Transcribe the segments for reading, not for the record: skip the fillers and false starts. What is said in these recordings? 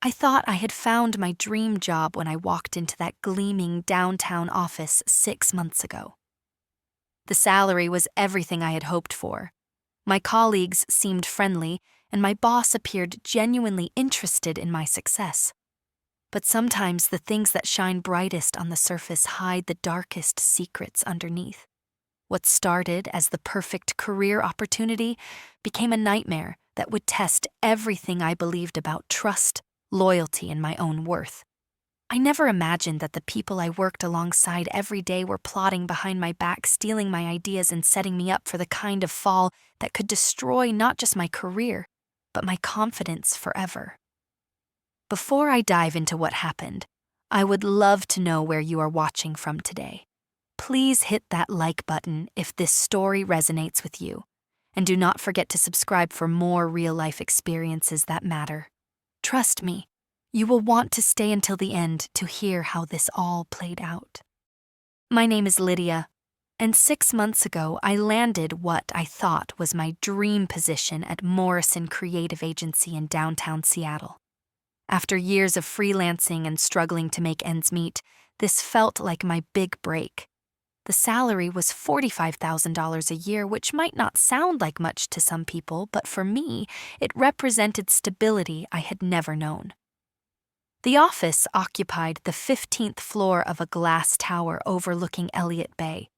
I thought I had found my dream job when I walked into that gleaming downtown office 6 months ago. The salary was everything I had hoped for. My colleagues seemed friendly, and my boss appeared genuinely interested in my success. But sometimes the things that shine brightest on the surface hide the darkest secrets underneath. What started as the perfect career opportunity became a nightmare that would test everything I believed about trust, loyalty, and my own worth. I never imagined that the people I worked alongside every day were plotting behind my back, stealing my ideas, and setting me up for the kind of fall that could destroy not just my career, but my confidence forever. Before I dive into what happened, I would love to know where you are watching from today. Please hit that like button if this story resonates with you, and do not forget to subscribe for more real-life experiences that matter. Trust me, you will want to stay until the end to hear how this all played out. My name is Lydia, and 6 months ago I landed what I thought was my dream position at Morrison Creative Agency in downtown Seattle. After years of freelancing and struggling to make ends meet, this felt like my big break. The salary was $45,000 a year, which might not sound like much to some people, but for me, it represented stability I had never known. The office occupied the 15th floor of a glass tower overlooking Elliott Bay.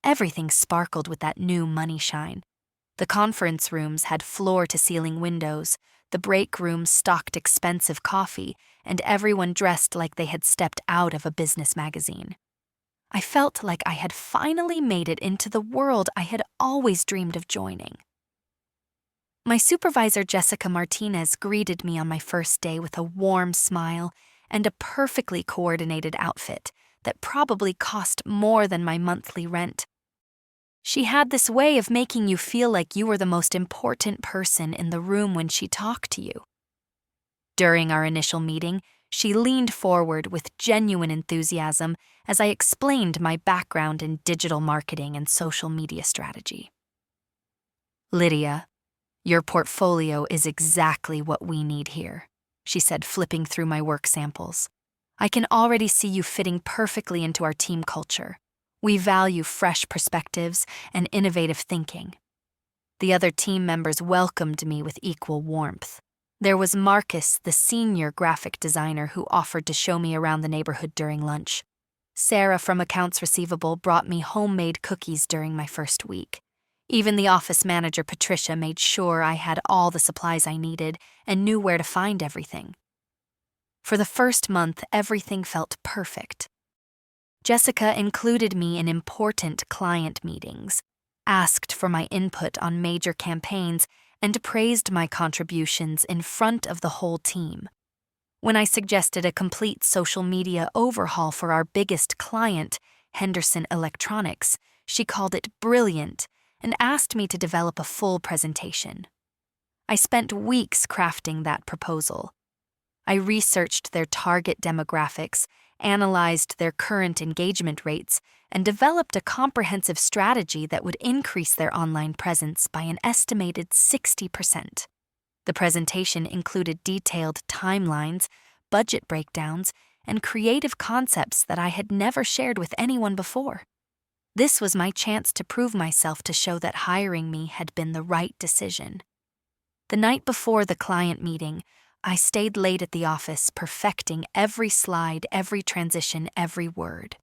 Everything sparkled with that new money shine. The conference rooms had floor-to-ceiling windows, the break rooms stocked expensive coffee, and everyone dressed like they had stepped out of a business magazine. I felt like I had finally made it into the world I had always dreamed of joining. My supervisor, Jessica Martinez, greeted me on my first day with a warm smile and a perfectly coordinated outfit that probably cost more than my monthly rent. She had this way of making you feel like you were the most important person in the room when she talked to you. During our initial meeting, she leaned forward with genuine enthusiasm as I explained my background in digital marketing and social media strategy. "Lydia, your portfolio is exactly what we need here," she said, flipping through my work samples. "I can already see you fitting perfectly into our team culture. We value fresh perspectives and innovative thinking." The other team members welcomed me with equal warmth. There was Marcus, the senior graphic designer, who offered to show me around the neighborhood during lunch. Sarah from Accounts Receivable brought me homemade cookies during my first week. Even the office manager, Patricia, made sure I had all the supplies I needed and knew where to find everything. For the first month, everything felt perfect. Jessica included me in important client meetings, asked for my input on major campaigns, and praised my contributions in front of the whole team. When I suggested a complete social media overhaul for our biggest client, Henderson Electronics, she called it brilliant and asked me to develop a full presentation. I spent weeks crafting that proposal. I researched their target demographics, analyzed their current engagement rates, and developed a comprehensive strategy that would increase their online presence by an estimated 60%. The presentation included detailed timelines, budget breakdowns, and creative concepts that I had never shared with anyone before. This was my chance to prove myself, to show that hiring me had been the right decision. The night before the client meeting, I stayed late at the office, perfecting every slide, every transition, every word.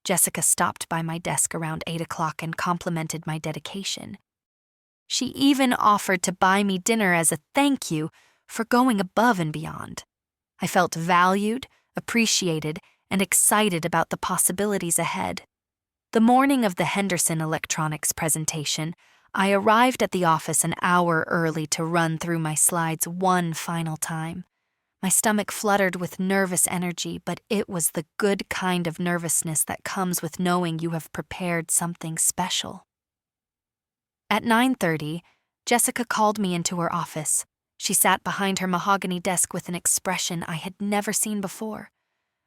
Jessica stopped by my desk around 8 o'clock and complimented my dedication. She even offered to buy me dinner as a thank you for going above and beyond. I felt valued, appreciated, and excited about the possibilities ahead. The morning of the Henderson Electronics presentation, I arrived at the office an hour early to run through my slides one final time. My stomach fluttered with nervous energy, but it was the good kind of nervousness that comes with knowing you have prepared something special. At 9:30, Jessica called me into her office. She sat behind her mahogany desk with an expression I had never seen before.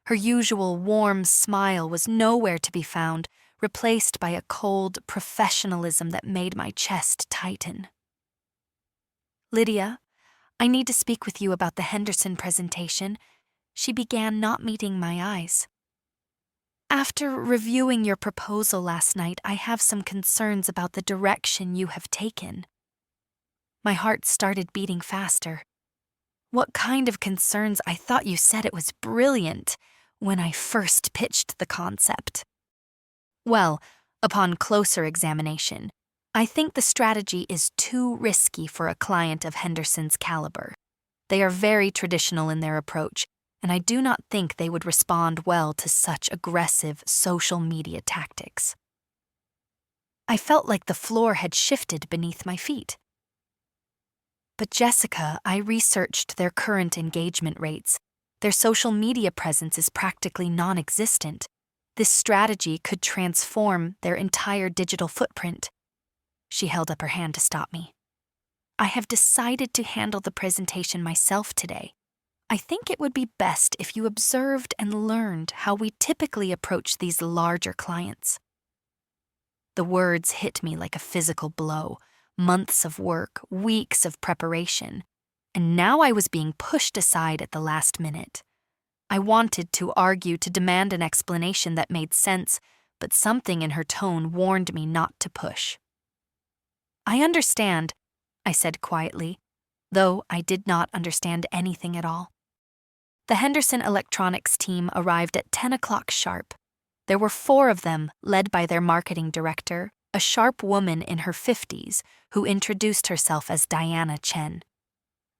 Her usual warm smile was nowhere to be found, replaced by a cold professionalism that made my chest tighten. "Lydia, I need to speak with you about the Henderson presentation. She began, not meeting my eyes. After reviewing your proposal last night, I have some concerns about the direction you have taken. My heart started beating faster. What kind of concerns? I thought you said it was brilliant when I first pitched the concept. Well, upon closer examination, I think the strategy is too risky for a client of Henderson's caliber. They are very traditional in their approach, and I do not think they would respond well to such aggressive social media tactics. I felt like the floor had shifted beneath my feet. But Jessica, I researched their current engagement rates. Their social media presence is practically non-existent. This strategy could transform their entire digital footprint. She held up her hand to stop me. I have decided to handle the presentation myself today. I think it would be best if you observed and learned how we typically approach these larger clients. The words hit me like a physical blow. Months of work, weeks of preparation, and now I was being pushed aside at the last minute. I wanted to argue, to demand an explanation that made sense, but something in her tone warned me not to push. I understand, I said quietly, though I did not understand anything at all. The Henderson Electronics team arrived at 10 o'clock sharp. There were 4 of them, led by their marketing director, a sharp woman in her 50s who introduced herself as Diana Chen.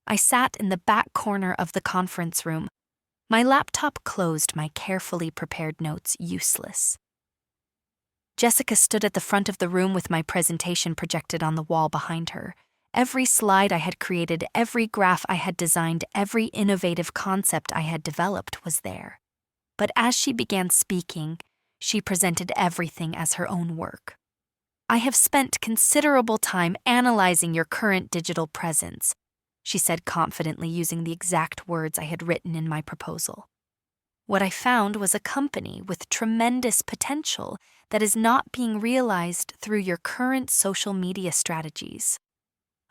I sat in the back corner of the conference room, my laptop closed, my carefully prepared notes useless. Jessica stood at the front of the room with my presentation projected on the wall behind her. Every slide I had created, every graph I had designed, every innovative concept I had developed was there. But as she began speaking, she presented everything as her own work. I have spent considerable time analyzing your current digital presence, she said confidently, using the exact words I had written in my proposal. What I found was a company with tremendous potential that is not being realized through your current social media strategies.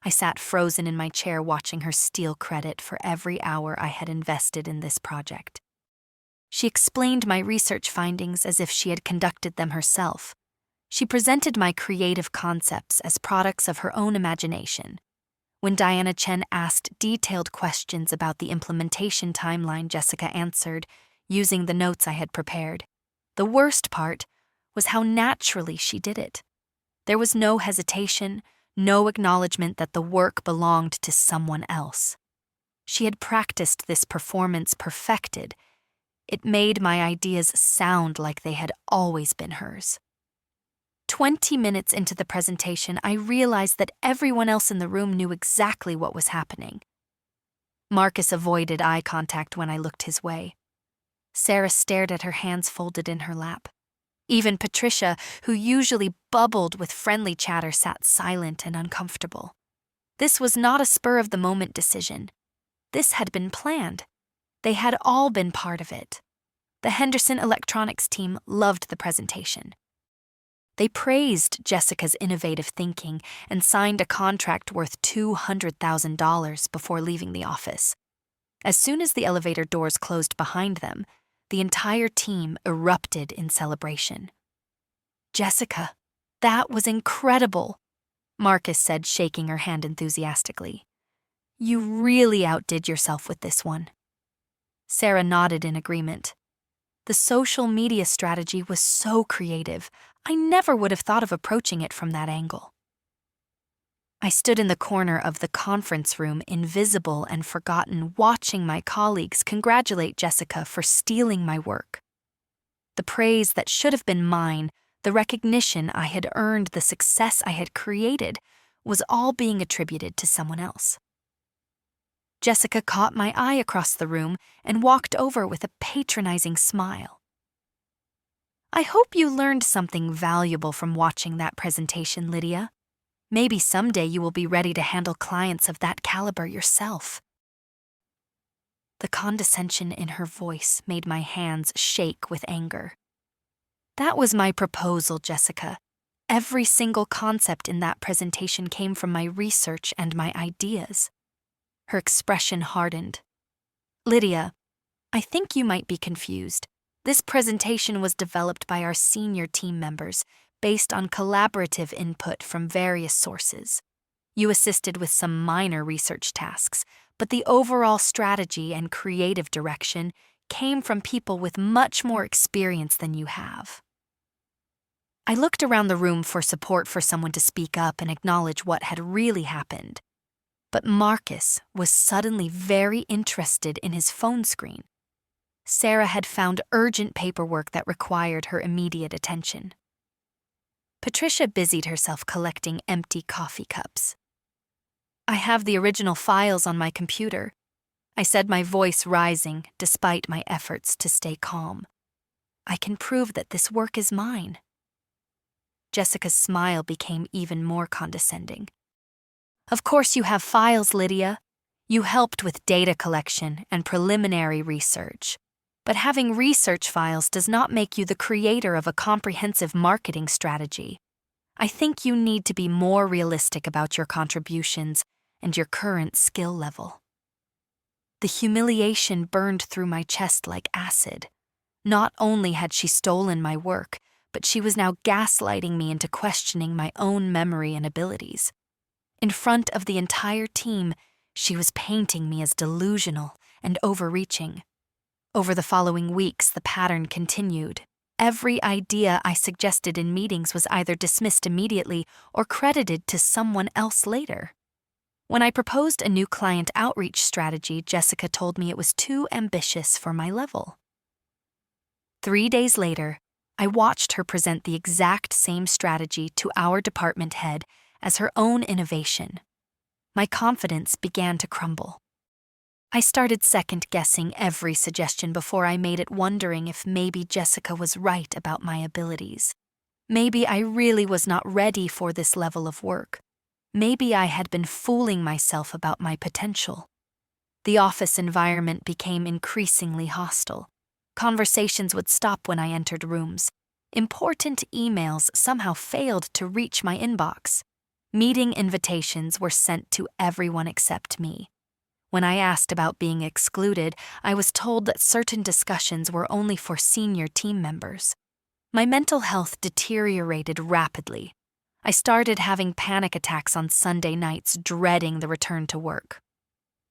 I sat frozen in my chair watching her steal credit for every hour I had invested in this project. She explained my research findings as if she had conducted them herself. She presented my creative concepts as products of her own imagination. When Diana Chen asked detailed questions about the implementation timeline, Jessica answered, using the notes I had prepared. The worst part was how naturally she did it. There was no hesitation, no acknowledgement that the work belonged to someone else. She had practiced this performance perfected. It made my ideas sound like they had always been hers. 20 minutes into the presentation, I realized that everyone else in the room knew exactly what was happening. Marcus avoided eye contact when I looked his way. Sarah stared at her hands folded in her lap. Even Patricia, who usually bubbled with friendly chatter, sat silent and uncomfortable. This was not a spur-of-the-moment decision. This had been planned. They had all been part of it. The Henderson Electronics team loved the presentation. They praised Jessica's innovative thinking and signed a contract worth $200,000 before leaving the office. As soon as the elevator doors closed behind them, the entire team erupted in celebration. "Jessica, that was incredible," Marcus said, shaking her hand enthusiastically. "You really outdid yourself with this one." Sarah nodded in agreement. The social media strategy was so creative. I never would have thought of approaching it from that angle. I stood in the corner of the conference room, invisible and forgotten, watching my colleagues congratulate Jessica for stealing my work. The praise that should have been mine, the recognition I had earned, the success I had created, was all being attributed to someone else. Jessica caught my eye across the room and walked over with a patronizing smile. "I hope you learned something valuable from watching that presentation, Lydia. Maybe someday you will be ready to handle clients of that caliber yourself." The condescension in her voice made my hands shake with anger. "That was my proposal, Jessica. Every single concept in that presentation came from my research and my ideas. Her expression hardened. "Lydia, I think you might be confused. This presentation was developed by our senior team members based on collaborative input from various sources. You assisted with some minor research tasks, but the overall strategy and creative direction came from people with much more experience than you have." I looked around the room for support for someone to speak up and acknowledge what had really happened. But Marcus was suddenly very interested in his phone screen. Sarah had found urgent paperwork that required her immediate attention. Patricia busied herself collecting empty coffee cups. "I have the original files on my computer," I said, my voice rising despite my efforts to stay calm. "I can prove that this work is mine." Jessica's smile became even more condescending. "Of course you have files, Lydia. You helped with data collection and preliminary research. But having research files does not make you the creator of a comprehensive marketing strategy. I think you need to be more realistic about your contributions and your current skill level." The humiliation burned through my chest like acid. Not only had she stolen my work, but she was now gaslighting me into questioning my own memory and abilities. In front of the entire team, she was painting me as delusional and overreaching. Over the following weeks, the pattern continued. Every idea I suggested in meetings was either dismissed immediately or credited to someone else later. When I proposed a new client outreach strategy, Jessica told me it was too ambitious for my level. 3 days later, I watched her present the exact same strategy to our department head as her own innovation. My confidence began to crumble. I started second-guessing every suggestion before I made it, wondering if maybe Jessica was right about my abilities. Maybe I really was not ready for this level of work. Maybe I had been fooling myself about my potential. The office environment became increasingly hostile. Conversations would stop when I entered rooms. Important emails somehow failed to reach my inbox. Meeting invitations were sent to everyone except me. When I asked about being excluded, I was told that certain discussions were only for senior team members. My mental health deteriorated rapidly. I started having panic attacks on Sunday nights, dreading the return to work.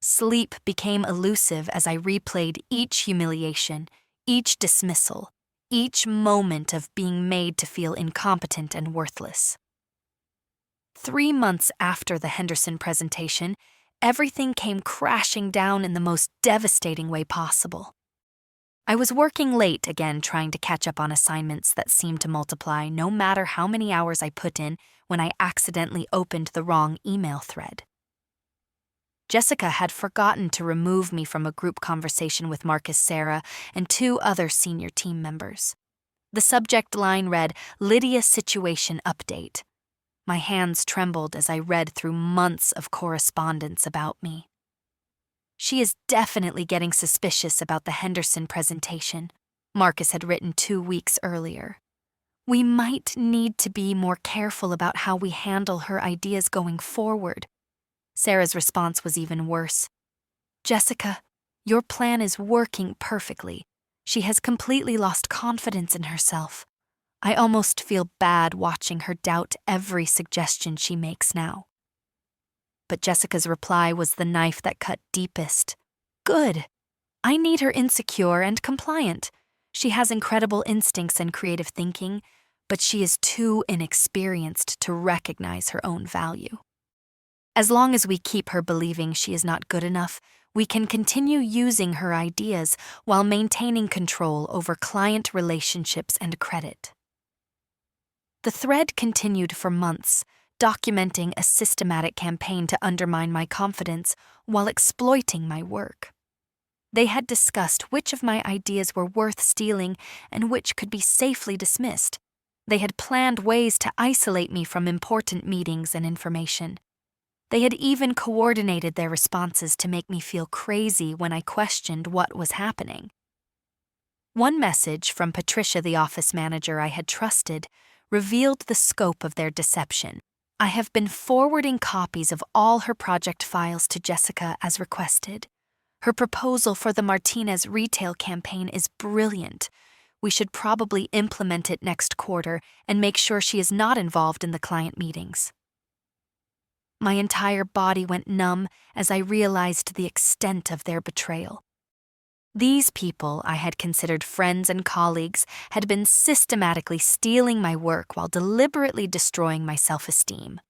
Sleep became elusive as I replayed each humiliation, each dismissal, each moment of being made to feel incompetent and worthless. 3 months after the Henderson presentation, everything came crashing down in the most devastating way possible. I was working late again, trying to catch up on assignments that seemed to multiply no matter how many hours I put in when I accidentally opened the wrong email thread. Jessica had forgotten to remove me from a group conversation with Marcus, Sarah, and 2 other senior team members. The subject line read, "Lydia Situation Update." My hands trembled as I read through months of correspondence about me. "She is definitely getting suspicious about the Henderson presentation," Marcus had written 2 weeks earlier. "We might need to be more careful about how we handle her ideas going forward." Sarah's response was even worse. "Jessica, your plan is working perfectly. She has completely lost confidence in herself. I almost feel bad watching her doubt every suggestion she makes now." But Jessica's reply was the knife that cut deepest. "Good. I need her insecure and compliant. She has incredible instincts and creative thinking, but she is too inexperienced to recognize her own value. As long as we keep her believing she is not good enough, we can continue using her ideas while maintaining control over client relationships and credit." The thread continued for months, documenting a systematic campaign to undermine my confidence while exploiting my work. They had discussed which of my ideas were worth stealing and which could be safely dismissed. They had planned ways to isolate me from important meetings and information. They had even coordinated their responses to make me feel crazy when I questioned what was happening. One message from Patricia, the office manager I had trusted, revealed the scope of their deception. I have been forwarding copies of all her project files to Jessica as requested. Her proposal for the Martinez retail campaign is brilliant. We should probably implement it next quarter and make sure she is not involved in the client meetings. My entire body went numb as I realized the extent of their betrayal. These people I had considered friends and colleagues had been systematically stealing my work while deliberately destroying my self-esteem.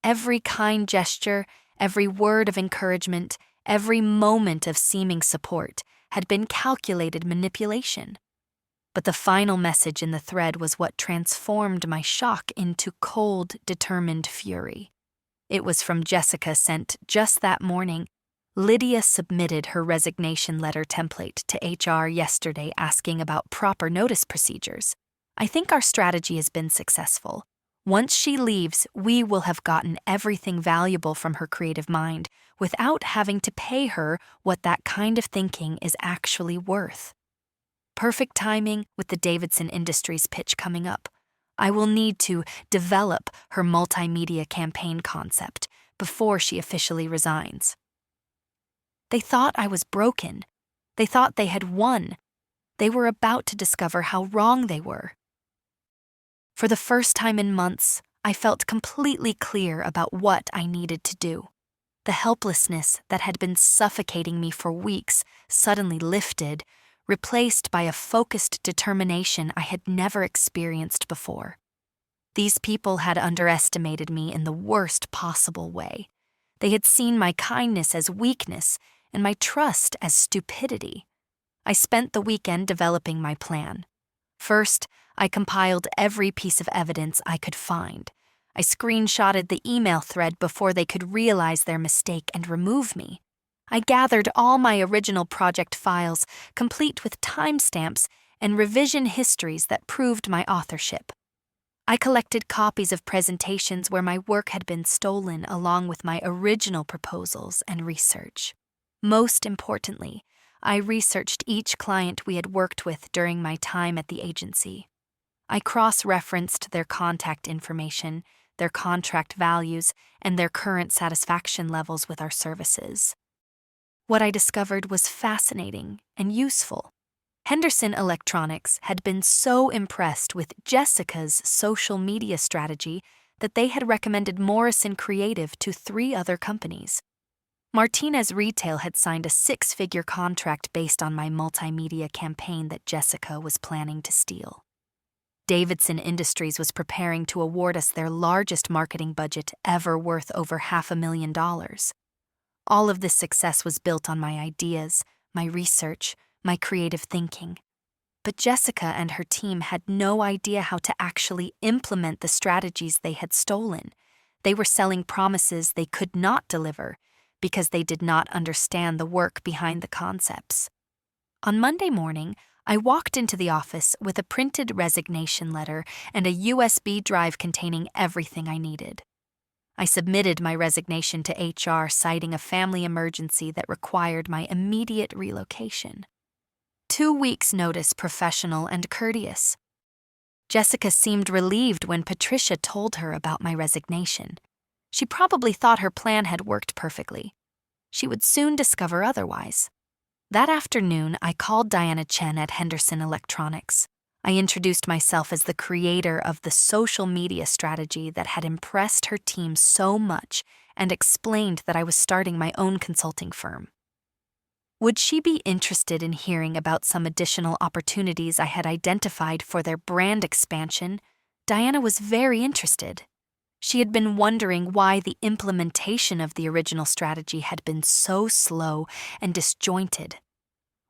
Every kind gesture, every word of encouragement, every moment of seeming support had been calculated manipulation. But the final message in the thread was what transformed my shock into cold, determined fury. It was from Jessica, sent just that morning. Lydia submitted her resignation letter template to HR yesterday asking about proper notice procedures. I think our strategy has been successful. Once she leaves, we will have gotten everything valuable from her creative mind without having to pay her what that kind of thinking is actually worth. Perfect timing with the Davidson Industries pitch coming up. I will need to develop her multimedia campaign concept before she officially resigns. They thought I was broken. They thought they had won. They were about to discover how wrong they were. For the first time in months, I felt completely clear about what I needed to do. The helplessness that had been suffocating me for weeks suddenly lifted, replaced by a focused determination I had never experienced before. These people had underestimated me in the worst possible way. They had seen my kindness as weakness and my trust as stupidity. I spent the weekend developing my plan. First, I compiled every piece of evidence I could find. I screenshotted the email thread before they could realize their mistake and remove me. I gathered all my original project files, complete with timestamps and revision histories that proved my authorship. I collected copies of presentations where my work had been stolen along with my original proposals and research. Most importantly, I researched each client we had worked with during my time at the agency. I cross-referenced their contact information, their contract values, and their current satisfaction levels with our services. What I discovered was fascinating and useful. Henderson Electronics had been so impressed with Jessica's social media strategy that they had recommended Morrison Creative to 3 other companies. Martinez Retail had signed a 6-figure contract based on my multimedia campaign that Jessica was planning to steal. Davidson Industries was preparing to award us their largest marketing budget ever, worth over $500,000. All of this success was built on my ideas, my research, my creative thinking. But Jessica and her team had no idea how to actually implement the strategies they had stolen. They were selling promises they could not deliver because they did not understand the work behind the concepts. On Monday morning, I walked into the office with a printed resignation letter and a USB drive containing everything I needed. I submitted my resignation to HR, citing a family emergency that required my immediate relocation. 2 weeks' notice, professional and courteous. Jessica seemed relieved when Patricia told her about my resignation. She probably thought her plan had worked perfectly. She would soon discover otherwise. That afternoon, I called Diana Chen at Henderson Electronics. I introduced myself as the creator of the social media strategy that had impressed her team so much and explained that I was starting my own consulting firm. Would she be interested in hearing about some additional opportunities I had identified for their brand expansion? Diana was very interested. She had been wondering why the implementation of the original strategy had been so slow and disjointed.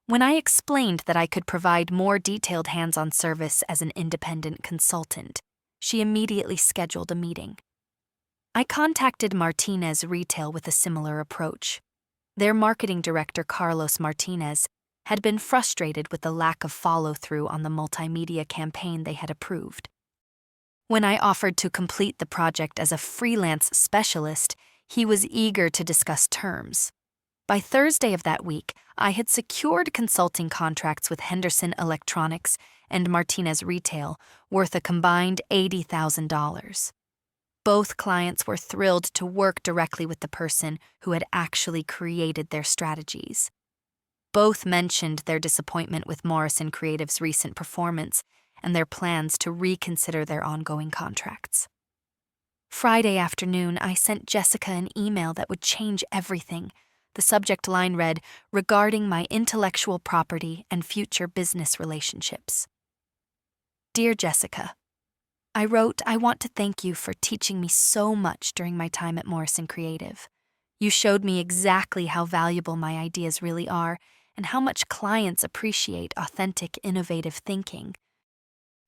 When I explained that I could provide more detailed hands-on service as an independent consultant, she immediately scheduled a meeting. I contacted Martinez Retail with a similar approach. Their marketing director, Carlos Martinez, had been frustrated with the lack of follow-through on the multimedia campaign they had approved. When I offered to complete the project as a freelance specialist, he was eager to discuss terms. By Thursday of that week, I had secured consulting contracts with Henderson Electronics and Martinez Retail worth a combined $80,000. Both clients were thrilled to work directly with the person who had actually created their strategies. Both mentioned their disappointment with Morrison Creative's recent performance and their plans to reconsider their ongoing contracts. Friday afternoon, I sent Jessica an email that would change everything. The subject line read, "Regarding my intellectual property and future business relationships." Dear Jessica, I wrote, "I want to thank you for teaching me so much during my time at Morrison Creative. You showed me exactly how valuable my ideas really are and how much clients appreciate authentic, innovative thinking.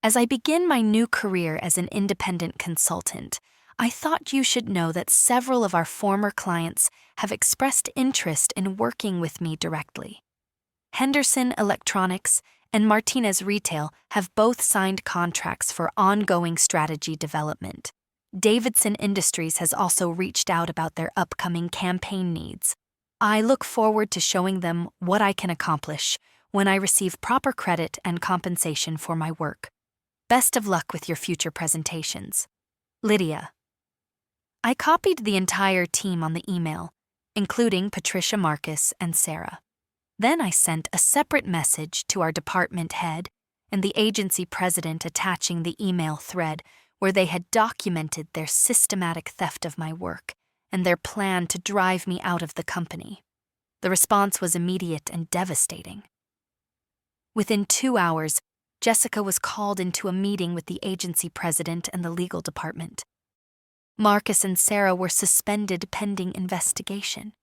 As I begin my new career as an independent consultant, I thought you should know that several of our former clients have expressed interest in working with me directly. Henderson Electronics and Martinez Retail have both signed contracts for ongoing strategy development. Davidson Industries has also reached out about their upcoming campaign needs. I look forward to showing them what I can accomplish when I receive proper credit and compensation for my work. Best of luck with your future presentations. Lydia." I copied the entire team on the email, including Patricia Marcus and Sarah. Then I sent a separate message to our department head and the agency president attaching the email thread where they had documented their systematic theft of my work and their plan to drive me out of the company. The response was immediate and devastating. Within 2 hours, Jessica was called into a meeting with the agency president and the legal department. Marcus and Sarah were suspended pending investigation.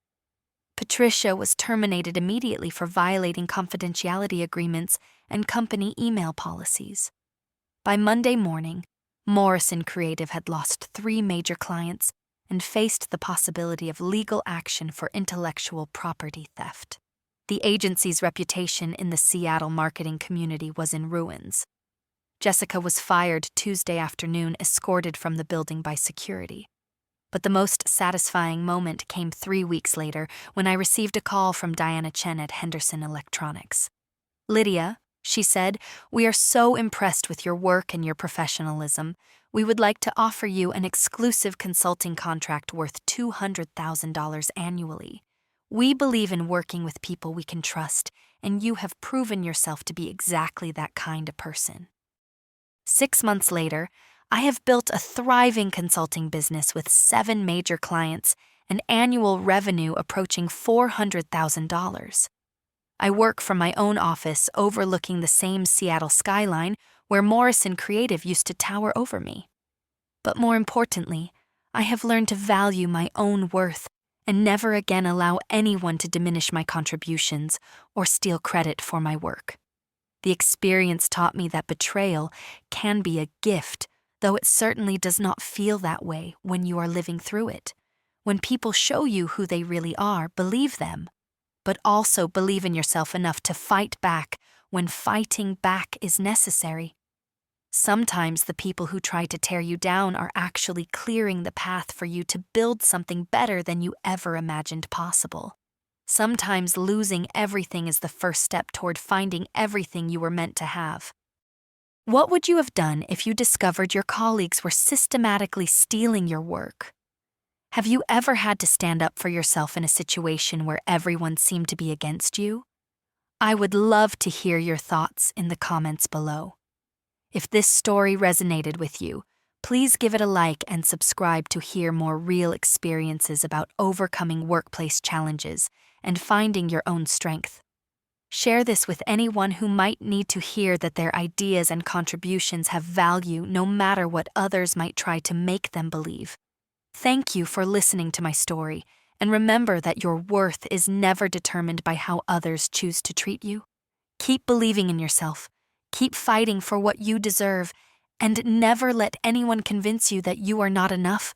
Patricia was terminated immediately for violating confidentiality agreements and company email policies. By Monday morning, Morrison Creative had lost 3 major clients and faced the possibility of legal action for intellectual property theft. The agency's reputation in the Seattle marketing community was in ruins. Jessica was fired Tuesday afternoon, escorted from the building by security. But the most satisfying moment came 3 weeks later when I received a call from Diana Chen at Henderson Electronics. "Lydia," she said, "we are so impressed with your work and your professionalism. We would like to offer you an exclusive consulting contract worth $200,000 annually. We believe in working with people we can trust, and you have proven yourself to be exactly that kind of person." 6 months later, I have built a thriving consulting business with 7 major clients, an annual revenue approaching $400,000. I work from my own office overlooking the same Seattle skyline where Morrison Creative used to tower over me. But more importantly, I have learned to value my own worth and never again allow anyone to diminish my contributions or steal credit for my work. The experience taught me that betrayal can be a gift, though it certainly does not feel that way when you are living through it. When people show you who they really are, believe them, but also believe in yourself enough to fight back when fighting back is necessary. Sometimes the people who try to tear you down are actually clearing the path for you to build something better than you ever imagined possible. Sometimes losing everything is the first step toward finding everything you were meant to have. What would you have done if you discovered your colleagues were systematically stealing your work? Have you ever had to stand up for yourself in a situation where everyone seemed to be against you? I would love to hear your thoughts in the comments below. If this story resonated with you, please give it a like and subscribe to hear more real experiences about overcoming workplace challenges and finding your own strength. Share this with anyone who might need to hear that their ideas and contributions have value no matter what others might try to make them believe. Thank you for listening to my story, and remember that your worth is never determined by how others choose to treat you. Keep believing in yourself, keep fighting for what you deserve, and never let anyone convince you that you are not enough.